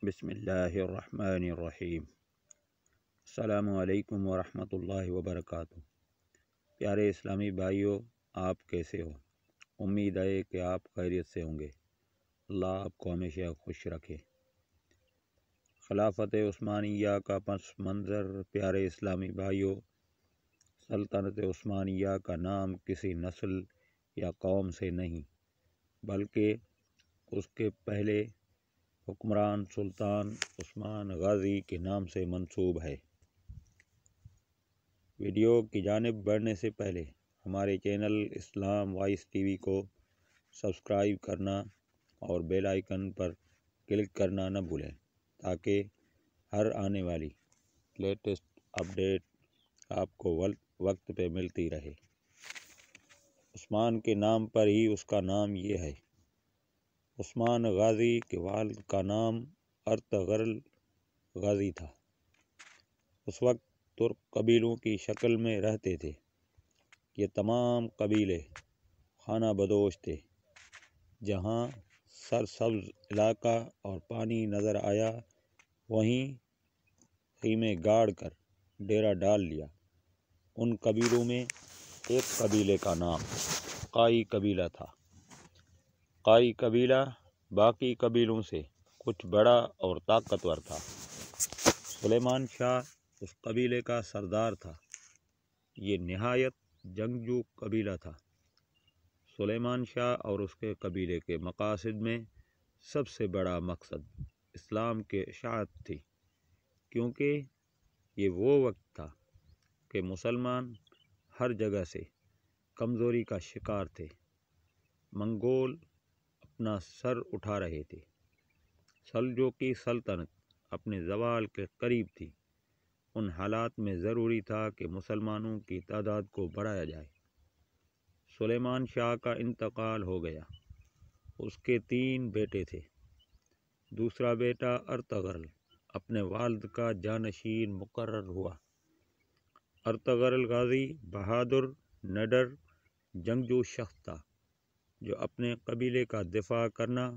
بسم اللہ الرحمن الرحیم۔ السلام علیکم ورحمۃ اللہ وبرکاتہ۔ پیارے اسلامی بھائیوں، آپ کیسے ہو؟ امید ہے کہ آپ خیریت سے ہوں گے۔ اللہ آپ کو ہمیشہ خوش رکھے۔ خلافت عثمانیہ کا پس منظر۔ پیارے اسلامی بھائیوں، سلطنت عثمانیہ کا نام کسی نسل یا قوم سے نہیں بلکہ اس کے پہلے حکمران سلطان عثمان غازی کے نام سے منسوب ہے۔ ویڈیو کی جانب بڑھنے سے پہلے ہمارے چینل اسلام وائس ٹی وی کو سبسکرائب کرنا اور بیل آئیکن پر کلک کرنا نہ بھولیں تاکہ ہر آنے والی لیٹسٹ اپڈیٹ آپ کو وقت پہ ملتی رہے۔ عثمان کے نام پر ہی اس کا نام یہ ہے۔ عثمان غازی کے والد کا نام ارطغرل غازی تھا۔ اس وقت ترک قبیلوں کی شکل میں رہتے تھے۔ یہ تمام قبیلے خانہ بدوش تھے۔ جہاں سرسبز علاقہ اور پانی نظر آیا وہیں خیمے گاڑ کر ڈیرا ڈال لیا۔ ان قبیلوں میں ایک قبیلے کا نام قائی قبیلہ تھا۔ قائی قبیلہ باقی قبیلوں سے کچھ بڑا اور طاقتور تھا۔ سلیمان شاہ اس قبیلے کا سردار تھا۔ یہ نہایت جنگجو قبیلہ تھا۔ سلیمان شاہ اور اس کے قبیلے کے مقاصد میں سب سے بڑا مقصد اسلام کی اشاعت تھی، کیونکہ یہ وہ وقت تھا کہ مسلمان ہر جگہ سے کمزوری کا شکار تھے۔ منگول اپنا سر اٹھا رہے تھے۔ سلجوقی سلطنت اپنے زوال کے قریب تھی۔ ان حالات میں ضروری تھا کہ مسلمانوں کی تعداد کو بڑھایا جائے۔ سلیمان شاہ کا انتقال ہو گیا۔ اس کے 3 بیٹے تھے۔ دوسرا بیٹا ارطغرل اپنے والد کا جانشین مقرر ہوا۔ ارطغرل غازی بہادر، نڈر، جنگجو شخص تھا جو اپنے قبیلے کا دفاع کرنا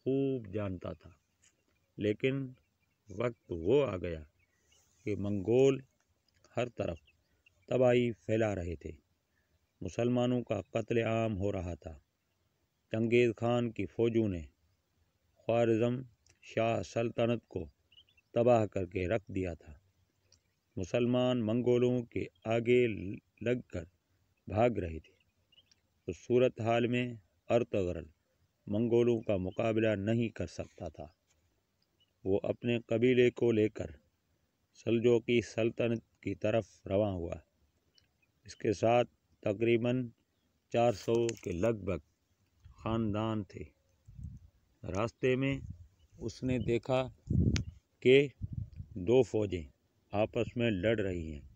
خوب جانتا تھا۔ لیکن وقت وہ آ گیا کہ منگول ہر طرف تباہی پھیلا رہے تھے۔ مسلمانوں کا قتل عام ہو رہا تھا۔ چنگیز خان کی فوجوں نے خوارزم شاہ سلطنت کو تباہ کر کے رکھ دیا تھا۔ مسلمان منگولوں کے آگے لگ کر بھاگ رہے تھے۔ اس صورتحال میں ارطغرل منگولوں کا مقابلہ نہیں کر سکتا تھا۔ وہ اپنے قبیلے کو لے کر سلجوقی سلطنت کی طرف رواں ہوا۔ اس کے ساتھ تقریباً 400 کے لگ بھگ خاندان تھے۔ راستے میں اس نے دیکھا کہ 2 فوجیں آپس میں لڑ رہی ہیں۔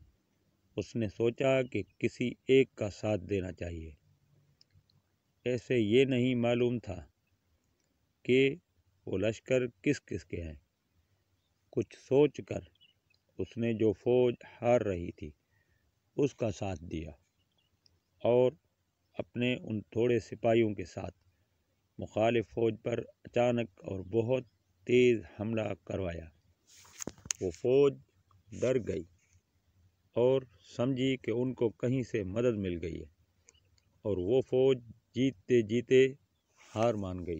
اس نے سوچا کہ کسی ایک کا ساتھ دینا چاہیے۔ ایسے یہ نہیں معلوم تھا کہ وہ لشکر کس کس کے ہیں۔ کچھ سوچ کر اس نے جو فوج ہار رہی تھی اس کا ساتھ دیا اور اپنے ان تھوڑے سپاہیوں کے ساتھ مخالف فوج پر اچانک اور بہت تیز حملہ کروایا۔ وہ فوج ڈر گئی اور سمجھی کہ ان کو کہیں سے مدد مل گئی ہے، اور وہ فوج جیتتے جیتے ہار مان گئی۔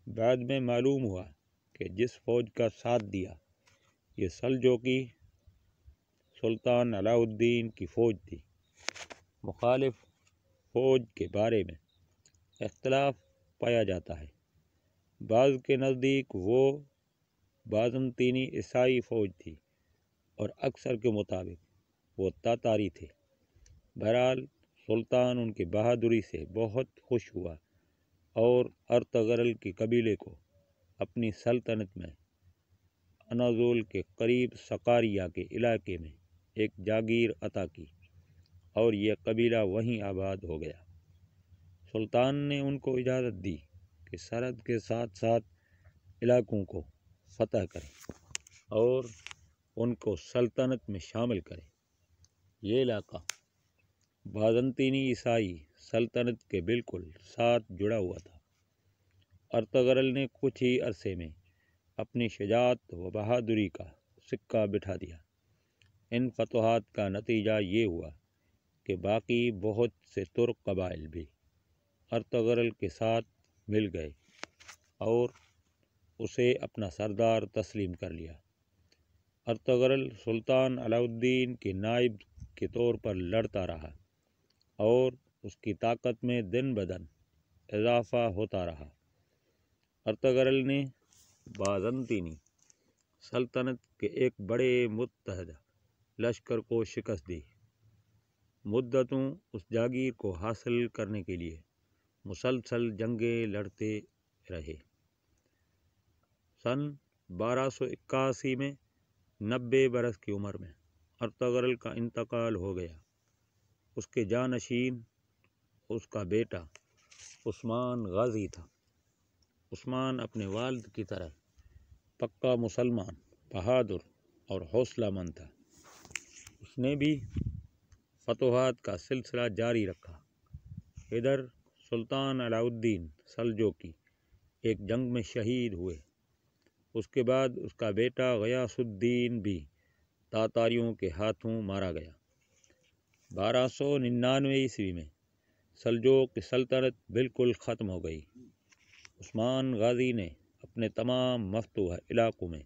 بعد میں معلوم ہوا کہ جس فوج کا ساتھ دیا یہ سلجوقی سلطان علاء الدین کی فوج تھی۔ مخالف فوج کے بارے میں اختلاف پایا جاتا ہے۔ بعض کے نزدیک وہ بازنطینی عیسائی فوج تھی اور اکثر کے مطابق وہ تاتاری تھے۔ بہرحال سلطان ان کی بہادری سے بہت خوش ہوا اور ارطغرل کے قبیلے کو اپنی سلطنت میں اناضول کے قریب سقاریہ کے علاقے میں ایک جاگیر عطا کی اور یہ قبیلہ وہیں آباد ہو گیا۔ سلطان نے ان کو اجازت دی کہ سرحد کے ساتھ ساتھ علاقوں کو فتح کریں اور ان کو سلطنت میں شامل کریں۔ یہ علاقہ بازنطینی عیسائی سلطنت کے بالکل ساتھ جڑا ہوا تھا۔ ارطغرل نے کچھ ہی عرصے میں اپنی شجاعت و بہادری کا سکہ بٹھا دیا۔ ان فتوحات کا نتیجہ یہ ہوا کہ باقی بہت سے ترک قبائل بھی ارطغرل کے ساتھ مل گئے اور اسے اپنا سردار تسلیم کر لیا۔ ارطغرل سلطان علاء الدین کے نائب کے طور پر لڑتا رہا اور اس کی طاقت میں دن بدن اضافہ ہوتا رہا۔ ارطغرل نے بازنطینی سلطنت کے ایک بڑے متحد لشکر کو شکست دی۔ مدتوں اس جاگیر کو حاصل کرنے کے لیے مسلسل جنگیں لڑتے رہے۔ سن 1281 میں 90 برس کی عمر میں ارطغرل کا انتقال ہو گیا۔ اس کے جانشین اس کا بیٹا عثمان غازی تھا۔ عثمان اپنے والد کی طرح پکا مسلمان، بہادر اور حوصلہ مند تھا۔ اس نے بھی فتوحات کا سلسلہ جاری رکھا۔ ادھر سلطان علاء الدین سلجوقی ایک جنگ میں شہید ہوئے۔ اس کے بعد اس کا بیٹا غیاث الدین بھی تاتاریوں کے ہاتھوں مارا گیا۔ 1299 عیسوی میں سلجوق کی سلطنت بالکل ختم ہو گئی۔ عثمان غازی نے اپنے تمام مفتوح علاقوں میں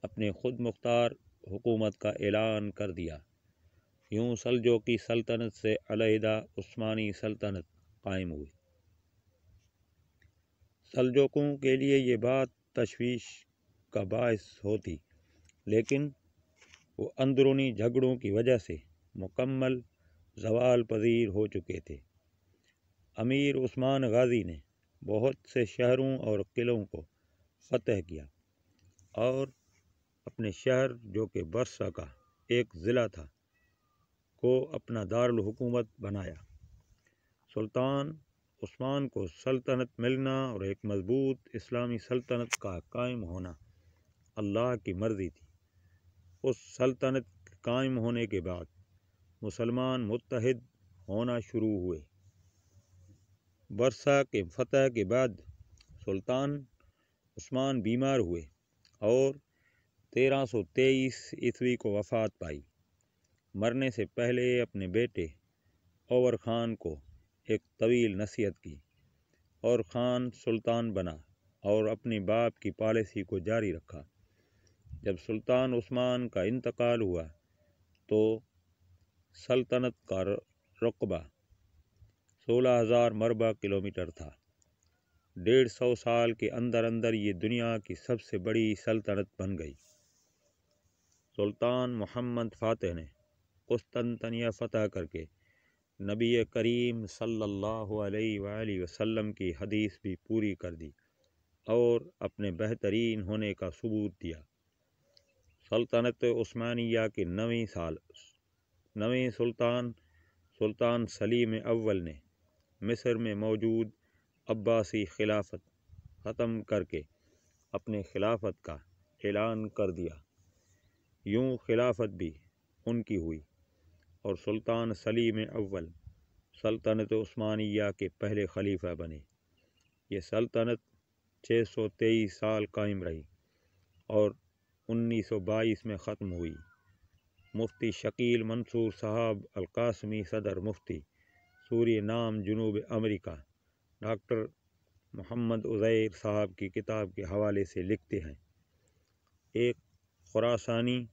اپنے خود مختار حکومت کا اعلان کر دیا۔ یوں سلجوقی سلطنت سے علیحدہ عثمانی سلطنت قائم ہوئی۔ سلجوقوں کے لیے یہ بات تشویش کا باعث ہوتی، لیکن وہ اندرونی جھگڑوں کی وجہ سے مکمل زوال پذیر ہو چکے تھے۔ امیر عثمان غازی نے بہت سے شہروں اور قلعوں کو فتح کیا اور اپنے شہر جو کہ برسا کا ایک ضلع تھا کو اپنا دارالحکومت بنایا۔ سلطان عثمان کو سلطنت ملنا اور ایک مضبوط اسلامی سلطنت کا قائم ہونا اللہ کی مرضی تھی۔ اس سلطنت کے قائم ہونے کے بعد مسلمان متحد ہونا شروع ہوئے۔ برسا کے فتح کے بعد سلطان عثمان بیمار ہوئے اور 1323 عیسوی کو وفات پائی۔ مرنے سے پہلے اپنے بیٹے اور خان کو ایک طویل نصیحت کی۔ اور خان سلطان بنا اور اپنی باپ کی پالیسی کو جاری رکھا۔ جب سلطان عثمان کا انتقال ہوا تو سلطنت کا رقبہ 16,000 مربع کلومیٹر تھا۔ 150 سال کے اندر اندر یہ دنیا کی سب سے بڑی سلطنت بن گئی۔ سلطان محمد فاتح نے قسطنطنیہ فتح کر کے نبی کریم صلی اللہ علیہ وآلہ وسلم کی حدیث بھی پوری کر دی اور اپنے بہترین ہونے کا ثبوت دیا۔ سلطنت عثمانیہ کے 9ویں سلطان سلیم اول نے مصر میں موجود عباسی خلافت ختم کر کے اپنے خلافت کا اعلان کر دیا۔ یوں خلافت بھی ان کی ہوئی اور سلطان سلیم اول سلطنت عثمانیہ کے پہلے خلیفہ بنے۔ یہ سلطنت 623 سال قائم رہی اور 1922 میں ختم ہوئی۔ مفتی شکیل منصور صاحب القاسمی صدر مفتی سوریہ نام جنوب امریکہ ڈاکٹر محمد عزیر صاحب کی کتاب کے حوالے سے لکھتے ہیں، ایک خراسانی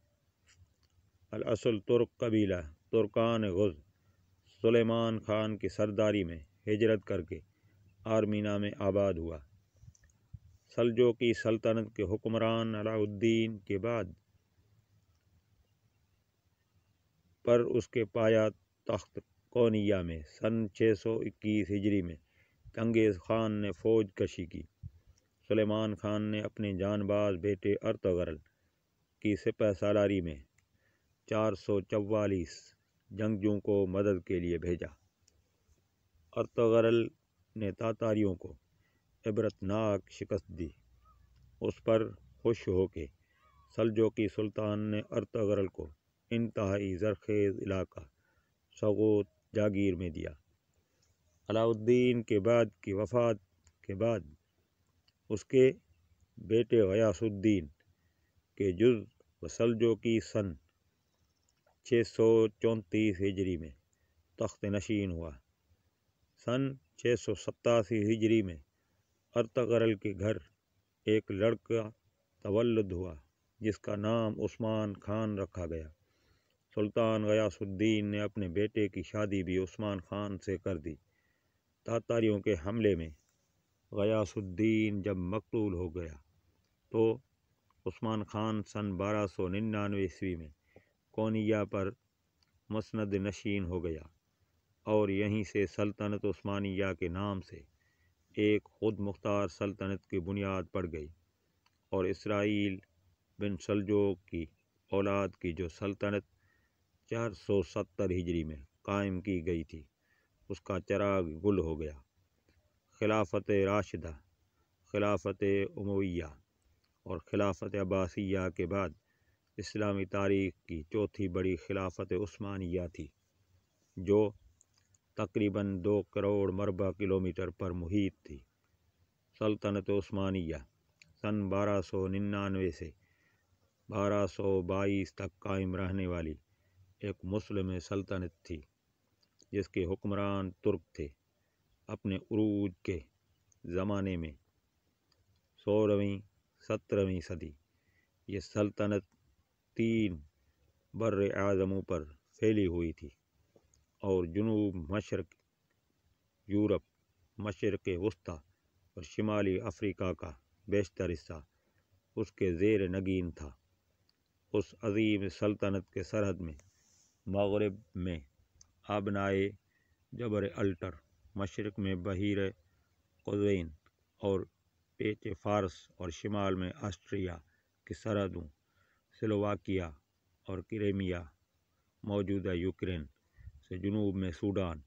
الاصل ترک قبیلہ ترکان غز سلیمان خان کی سرداری میں ہجرت کر کے آرمینا میں آباد ہوا۔ سلجوقی سلطنت کے حکمران علاء الدین کے بعد پر اس کے پایا تخت کونیہ میں سن 621 ہجری میں چنگیز خان نے فوج کشی کی۔ سلیمان خان نے اپنے جان باز بیٹے ارطغرل کی سپہ سالاری میں 444 جنگجوؤں کو مدد کے لیے بھیجا۔ ارطغرل نے تاتاریوں کو عبرتناک شکست دی۔ اس پر خوش ہو کے سلجوقی سلطان نے ارطغرل کو انتہائی زرخیز علاقہ سغوت جاگیر میں دیا۔ علاء الدین کے بعد کی وفات کے بعد اس کے بیٹے غیاث الدین کے جز و سلجوقی سن 634 ہجری میں تخت نشین ہوا۔ سن 687 ہجری میں ارطغرل کے گھر ایک لڑکا تولد ہوا جس کا نام عثمان خان رکھا گیا۔ سلطان غیاث الدین نے اپنے بیٹے کی شادی بھی عثمان خان سے کر دی۔ تاتاریوں کے حملے میں غیاث الدین جب مقتول ہو گیا تو عثمان خان سن 1299 عیسوی میں کونیا پر مسند نشین ہو گیا اور یہیں سے سلطنت عثمانیہ کے نام سے ایک خود مختار سلطنت کی بنیاد پڑ گئی، اور اسرائیل بن سلجوق کی اولاد کی جو سلطنت 470 ہجری میں قائم کی گئی تھی اس کا چراغ گل ہو گیا۔ خلافت راشدہ، خلافت امویہ اور خلافت عباسیہ کے بعد اسلامی تاریخ کی چوتھی بڑی خلافت عثمانیہ تھی، جو تقریباً 2 کروڑ مربع کلومیٹر پر محیط تھی۔ سلطنت عثمانیہ سن 1299 سے 1222 تک قائم رہنے والی ایک مسلم سلطنت تھی جس کے حکمران ترک تھے۔ اپنے عروج کے زمانے میں 16ویں 17ویں صدی یہ سلطنت 3 بر اعظموں پر پھیلی ہوئی تھی، اور جنوب مشرق یورپ، مشرق وسطی اور شمالی افریقہ کا بیشتر حصہ اس کے زیر نگین تھا۔ اس عظیم سلطنت کے سرحد میں مغرب میں آبنائے جبر الٹر، مشرق میں بحیر قزوین اور پیچ فارس، اور شمال میں آسٹریا کی سرحدوں سلوواکیہ اور کریمیا موجودہ یوکرین سے جنوب میں سوڈان،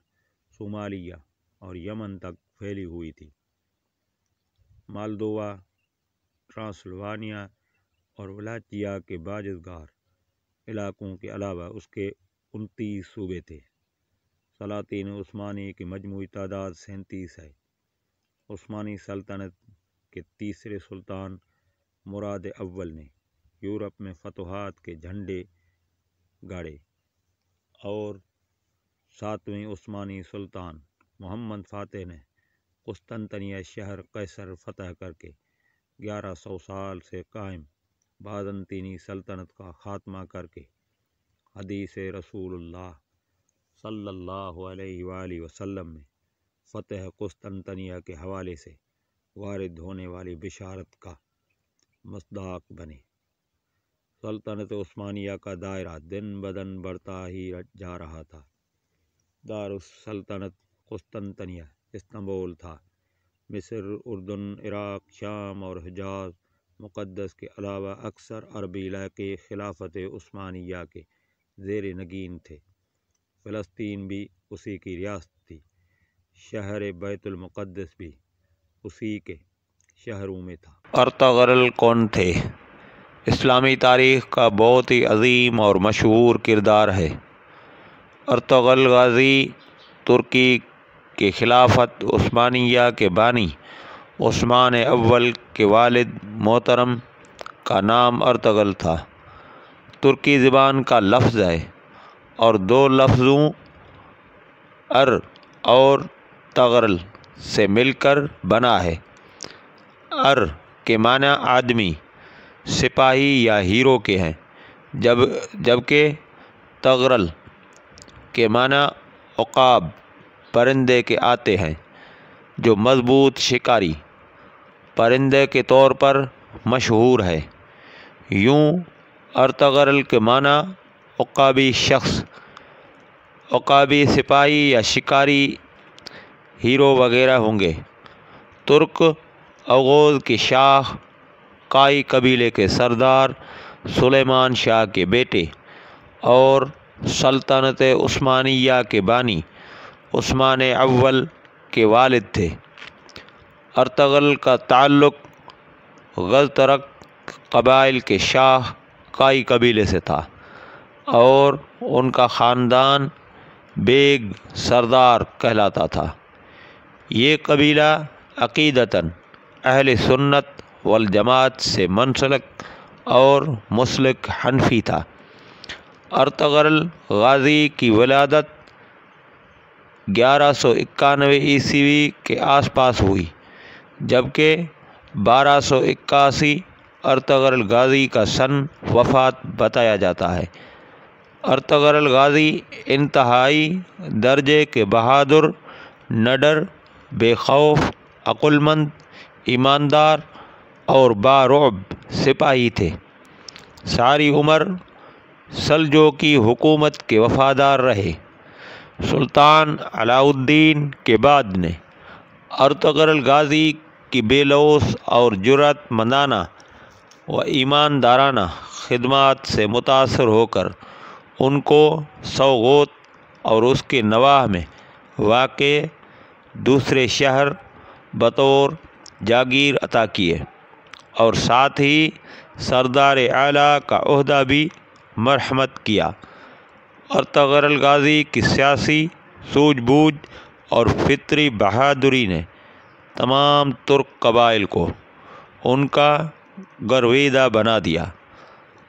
صومالیہ اور یمن تک پھیلی ہوئی تھی۔ مالدووا، ٹرانسلوانیا اور ولاچیا کے بازگار علاقوں کے علاوہ اس کے 29 صوبے تھے۔ سلاطین عثمانی کی مجموعی تعداد 37 ہے۔ عثمانی سلطنت کے تیسرے سلطان مراد اول نے یورپ میں فتوحات کے جھنڈے گاڑے، اور 7ویں عثمانی سلطان محمد فاتح نے قسطنطنیہ شہر قیصر فتح کر کے 1100 سال سے قائم بازنطینی سلطنت کا خاتمہ کر کے حدیث رسول اللہ صلی اللہ علیہ وآلہ وسلم میں فتح قسطنطنیہ کے حوالے سے وارد ہونے والی بشارت کا مصداق بنے۔ سلطنت عثمانیہ کا دائرہ دن بدن بڑھتا ہی جا رہا تھا۔ دارالسلطنت قسطنطنیہ استنبول تھا۔ مصر، اردن، عراق، شام اور حجاز مقدس کے علاوہ اکثر عربی علاقے خلافت عثمانیہ کے زیر نگین تھے۔ فلسطین بھی اسی کی ریاست تھی۔ شہر بیت المقدس بھی اسی کے شہروں میں تھا۔ ارطغرل کون تھے؟ اسلامی تاریخ کا بہت ہی عظیم اور مشہور کردار ہے۔ ارطغرل غازی ترکی کے خلافت عثمانیہ کے بانی عثمان اول کے والد محترم کا نام ارطغرل تھا۔ ترکی زبان کا لفظ ہے اور 2 لفظوں ار اور طغرل سے مل کر بنا ہے۔ ار کے معنی آدمی، سپاہی یا ہیرو کے ہیں، جبکہ طغرل کے معنی عقاب، پرندے کے آتے ہیں جو مضبوط شکاری پرندے کے طور پر مشہور ہے۔ یوں ارطغرل کے معنی عقابی شخص، عقابی سپاہی یا شکاری ہیرو وغیرہ ہوں گے۔ ترک اوغوز کی شاخ قائی قبیلے کے سردار سلیمان شاہ کے بیٹے اور سلطنت عثمانیہ کے بانی عثمان اول کے والد تھے۔ ارطغرل کا تعلق غزترک قبائل کے شاہ قائی قبیلے سے تھا، اور ان کا خاندان بیگ سردار کہلاتا تھا۔ یہ قبیلہ عقیدتاً اہل سنت والجماعت سے منسلک اور مسلک حنفی تھا۔ ارطغرل غازی کی ولادت 1191 عیسوی کے آس پاس ہوئی، جبکہ 1281 ارطغرل غازی کا سن وفات بتایا جاتا ہے۔ ارطغرل غازی انتہائی درجے کے بہادر، نڈر، بے خوف، عقلمند، ایماندار اور بارعب سپاہی تھے۔ ساری عمر سلجوقی حکومت کے وفادار رہے۔ سلطان علاء الدین کے بعد نے ارطغرل غازی کی بے لوث اور جرأت مندانہ و ایماندارانہ خدمات سے متاثر ہو کر ان کو سوغوت اور اس کے نواح میں واقع دوسرے شہر بطور جاگیر عطا کیے، اور ساتھ ہی سردار اعلیٰ کا عہدہ بھی مرحمت کیا۔ ارطغرل غازی کی سیاسی سوجھ بوجھ اور فطری بہادری نے تمام ترک قبائل کو ان کا گرویدہ بنا دیا،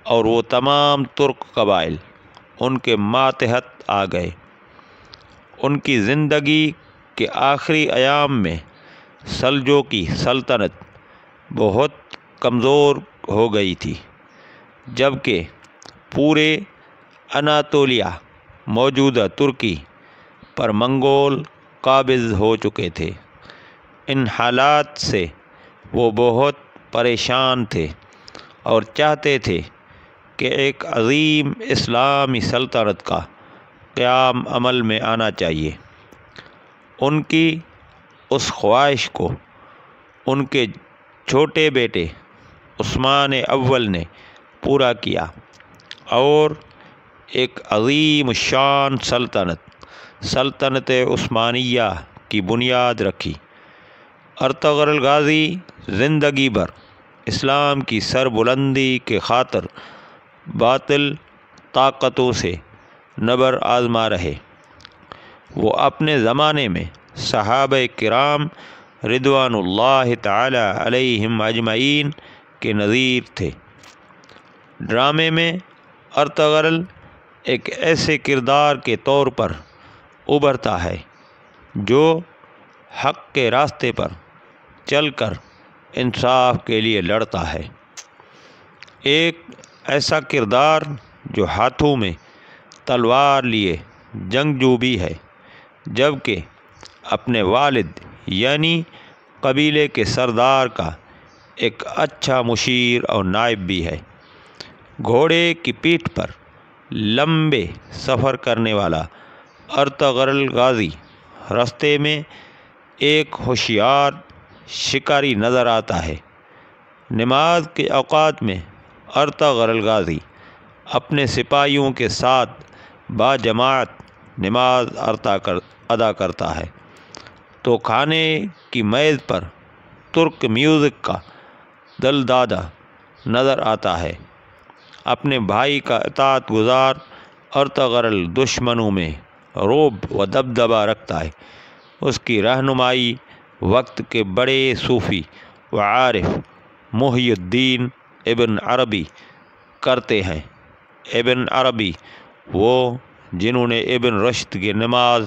اور وہ تمام ترک قبائل ان کے ماتحت آ گئے۔ ان کی زندگی کے آخری ایام میں سلجوقی سلطنت بہت کمزور ہو گئی تھی، جبکہ پورے اناطولیہ موجودہ ترکی پر منگول قابض ہو چکے تھے۔ ان حالات سے وہ بہت پریشان تھے اور چاہتے تھے کہ ایک عظیم اسلامی سلطنت کا قیام عمل میں آنا چاہیے۔ ان کی اس خواہش کو ان کے چھوٹے بیٹے عثمان اول نے پورا کیا اور ایک عظیم شان سلطنت عثمانیہ کی بنیاد رکھی۔ ارطغرل غازی زندگی بھر اسلام کی سربلندی کے خاطر باطل طاقتوں سے نبر آزما رہے۔ وہ اپنے زمانے میں صحابہ کرام رضوان اللہ تعالی علیہم اجمعین کے نظیر تھے۔ ڈرامے میں ارطغرل ایک ایسے کردار کے طور پر ابھرتا ہے جو حق کے راستے پر چل کر انصاف کے لیے لڑتا ہے، ایک ایسا کردار جو ہاتھوں میں تلوار لیے جنگجو بھی ہے، جبکہ اپنے والد یعنی قبیلے کے سردار کا ایک اچھا مشیر اور نائب بھی ہے۔ گھوڑے کی پیٹھ پر لمبے سفر کرنے والا ارطغرل غازی راستے میں ایک ہوشیار شکاری نظر آتا ہے۔ نماز کے اوقات میں ارطغرل غازی اپنے سپاہیوں کے ساتھ باجماعت نماز ادا کرتا ہے، تو کھانے کی میز پر ترک میوزک کا دلدادہ نظر آتا ہے۔ اپنے بھائی کا اطاعت گزار ارطغرل دشمنوں میں رعب و دبدبہ رکھتا ہے۔ اس کی رہنمائی وقت کے بڑے صوفی و عارف محی الدین ابن عربی کرتے ہیں۔ ابن عربی وہ جنہوں نے ابن رشد کی نماز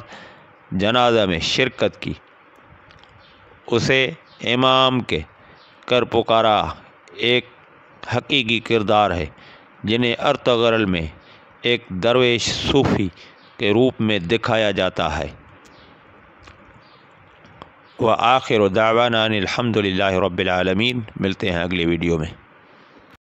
جنازہ میں شرکت کی، اسے امام کے کر پکارا ایک حقیقی کردار ہے جنہیں ارطغرل میں ایک درویش صوفی کے روپ میں دکھایا جاتا ہے۔ وآخر دعوانا ان الحمد للہ رب العالمین۔ ملتے ہیں اگلی ویڈیو میں۔